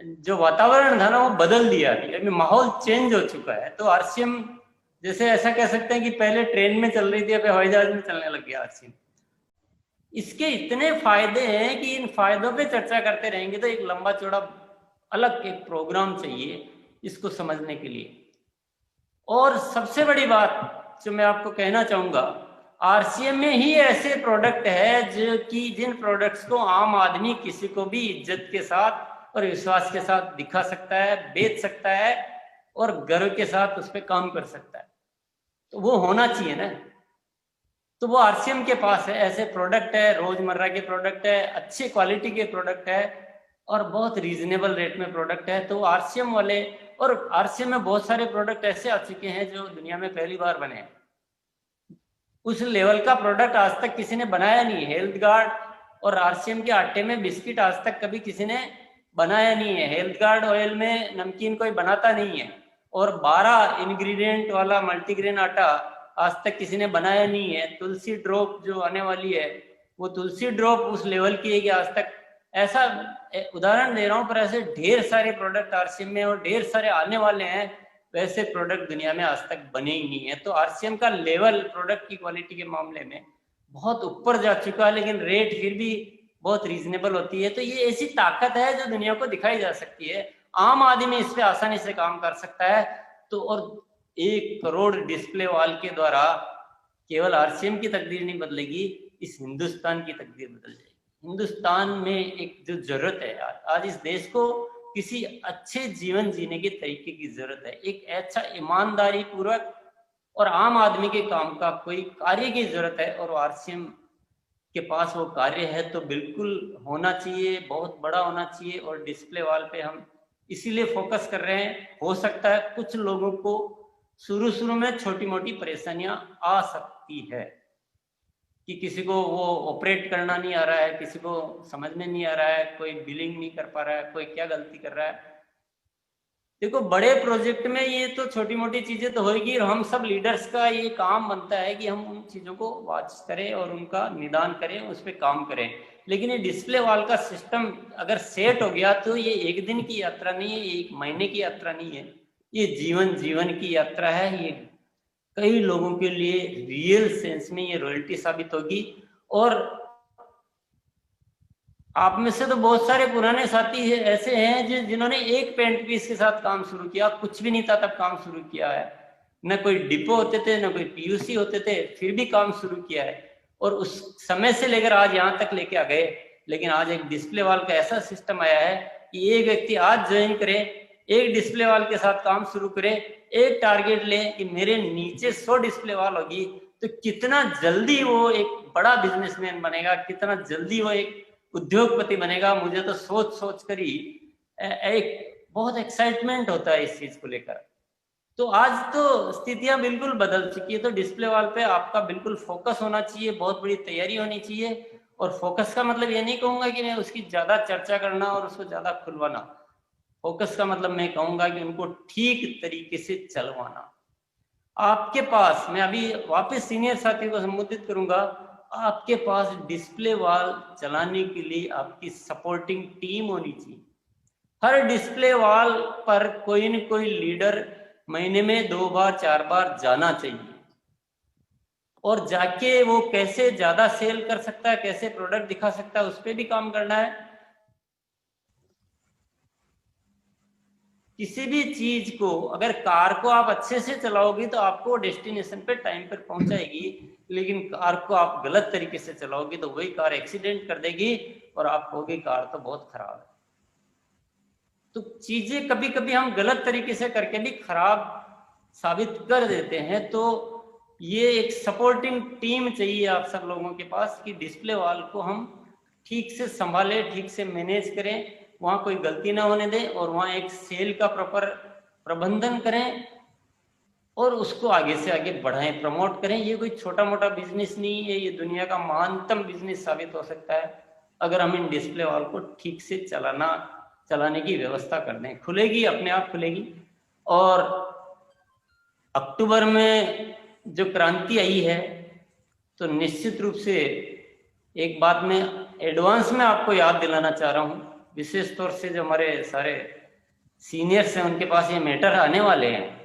जो वातावरण था ना वो बदल दिया, अभी माहौल चेंज हो चुका है। तो आरसीएम जैसे ऐसा कह सकते हैं कि पहले ट्रेन में चल रही थी, अभी हवाई जहाज में चलने लग गया आरसीएम। इसके इतने फायदे हैं कि इन फायदों पे चर्चा करते रहेंगे तो एक लंबा चौड़ा अलग एक प्रोग्राम चाहिए इसको समझने के लिए। और सबसे बड़ी बात जो मैं आपको कहना चाहूंगा, आरसीएम में ही ऐसे प्रोडक्ट है जो कि जिन प्रोडक्ट्स को आम आदमी किसी को भी इज्जत के साथ और विश्वास के साथ दिखा सकता है, बेच सकता है और गर्व के साथ उस पर काम कर सकता है। तो वो होना चाहिए ना, तो वो आरसीएम के पास है। ऐसे प्रोडक्ट है, रोजमर्रा के प्रोडक्ट है, अच्छी क्वालिटी के प्रोडक्ट है और बहुत रीजनेबल रेट में प्रोडक्ट है। तो आरसीएम वाले, और आरसीएम में बहुत सारे प्रोडक्ट ऐसे आ चुके हैं जो दुनिया में पहली बार बने हैं। उस लेवल का प्रोडक्ट आज तक किसी ने बनाया नहीं। हेल्थ गार्ड और आरसीएम के आटे में बिस्किट आज तक कभी किसी ने बनाया नहीं है। हेल्थ गार्ड ऑयल में नमकीन कोई बनाता नहीं है। और 12 इंग्रेडिएंट वाला मल्टीग्रेन आटा आज तक किसी ने बनाया नहीं है। तुलसी ड्रॉप जो आने वाली है, वो तुलसी ड्रॉप उस लेवल की है कि आज तक ऐसा, उदाहरण दे रहा हूं, पर ऐसे ढेर सारे प्रोडक्ट आरसीएम में और ढेर सारे आने वाले हैं, वैसे प्रोडक्ट दुनिया में आज तक बने ही नहीं है। तो आरसीएम का लेवल प्रोडक्ट की क्वालिटी के मामले में बहुत ऊपर जा चुका है, लेकिन रेट फिर भी बहुत रीजनेबल होती है। तो ये ऐसी ताकत है जो दुनिया को दिखाई जा सकती है। आम आदमी इस पे आसानी से काम कर सकता है। तो और 1 करोड़ डिस्प्ले वॉल के द्वारा केवल आरसीएम की तकदीर नहीं बदलेगी, इस हिंदुस्तान की तकदीर बदल जाएगी। हिंदुस्तान में एक जो जरूरत है आज इस देश को किसी अच्छे जीवन जीने के तरीके की जरूरत है। एक अच्छा ईमानदारी पूर्वक और आम आदमी के काम का कोई कार्य की जरूरत है, और आरसीएम के पास वो कार्य है। तो बिल्कुल होना चाहिए, बहुत बड़ा होना चाहिए। और डिस्प्ले वॉल पे हम इसीलिए फोकस कर रहे हैं। हो सकता है कुछ लोगों को शुरू में छोटी मोटी परेशानियां आ सकती है कि किसी को वो ऑपरेट करना नहीं आ रहा है, किसी को समझ में नहीं आ रहा है, कोई बिलिंग नहीं कर पा रहा है, कोई क्या गलती कर रहा है। देखो, बड़े प्रोजेक्ट में ये तो छोटी मोटी चीजें तो होगी, और हम सब लीडर्स का ये काम बनता है कि हम उन चीजों को वॉच करें और उनका निदान करें, उस पर काम करें। लेकिन ये डिस्प्ले वॉल का सिस्टम अगर सेट हो गया तो ये एक दिन की यात्रा नहीं है, ये 1 महीने की यात्रा नहीं है, ये जीवन की यात्रा है। ये कई लोगों के लिए रियल सेंस में ये रॉयल्टी साबित होगी। और आप में से तो बहुत सारे पुराने साथी है, ऐसे हैं जिन्होंने एक पेंट पीस के साथ काम शुरू किया, कुछ भी नहीं था तब काम शुरू किया है। न कोई डिपो होते थे, न कोई पीयूसी होते थे, फिर भी काम शुरू किया है और उस समय से लेकर आज यहाँ तक लेके आ गए। लेकिन आज एक डिस्प्ले वॉल का ऐसा सिस्टम आया है कि एक व्यक्ति आज ज्वाइन करे, एक डिस्प्ले वॉल के साथ काम शुरू करे, एक टारगेट ले कि मेरे नीचे 100 डिस्प्ले वॉल होगी, तो कितना जल्दी वो एक बड़ा बिजनेसमैन बनेगा, कितना जल्दी वो एक उद्योगपति बनेगा। मुझे तो सोच कर ही एक बहुत एक्साइटमेंट होता है इस चीज को लेकर। तो आज तो स्थितियां बिल्कुल बदल चुकी है। तो डिस्प्ले वॉल पे आपका बिल्कुल फोकस होना चाहिए, बहुत बड़ी तैयारी होनी चाहिए। और फोकस का मतलब ये नहीं कहूंगा कि मैं उसकी ज्यादा चर्चा करना और उसको ज्यादा खुलवाना। फोकस का मतलब मैं कहूंगा कि उनको ठीक तरीके से चलवाना। आपके पास, मैं अभी वापस सीनियर साथी को संबोधित करूंगा, आपके पास डिस्प्ले वॉल चलाने के लिए आपकी सपोर्टिंग टीम होनी चाहिए। हर डिस्प्ले वॉल पर कोई न कोई लीडर महीने में 2 बार 4 बार जाना चाहिए, और जाके वो कैसे ज्यादा सेल कर सकता है, कैसे प्रोडक्ट दिखा सकता है, उस पर भी काम करना है। किसी भी चीज को, अगर कार को आप अच्छे से चलाओगे तो आपको डेस्टिनेशन पे टाइम पर पहुंचाएगी, लेकिन कार को आप गलत तरीके से चलाओगे तो वही कार एक्सीडेंट कर देगी और आप कहोगे कार तो बहुत खराब है। तो चीजें कभी कभी हम गलत तरीके से करके भी खराब साबित कर देते हैं। तो ये एक सपोर्टिंग टीम चाहिए आप सब लोगों के पास कि डिस्प्ले वॉल को हम ठीक से संभालें, ठीक से मैनेज करें, वहां कोई गलती ना होने दें, और वहां एक सेल का प्रॉपर प्रबंधन करें और उसको आगे से आगे बढ़ाएं, प्रमोट करें। ये कोई छोटा मोटा बिजनेस नहीं है, ये दुनिया का महानतम बिजनेस साबित हो सकता है अगर हम इन डिस्प्ले वॉल को ठीक से चलाने की व्यवस्था कर दें। खुलेगी, अपने आप खुलेगी। और अक्टूबर में जो क्रांति आई है, तो निश्चित रूप से एक बात मैं एडवांस में आपको याद दिलाना चाह रहा हूं विशेष तौर से जो हमारे सारे सीनियर्स हैं उनके पास ये मैटर आने वाले हैं,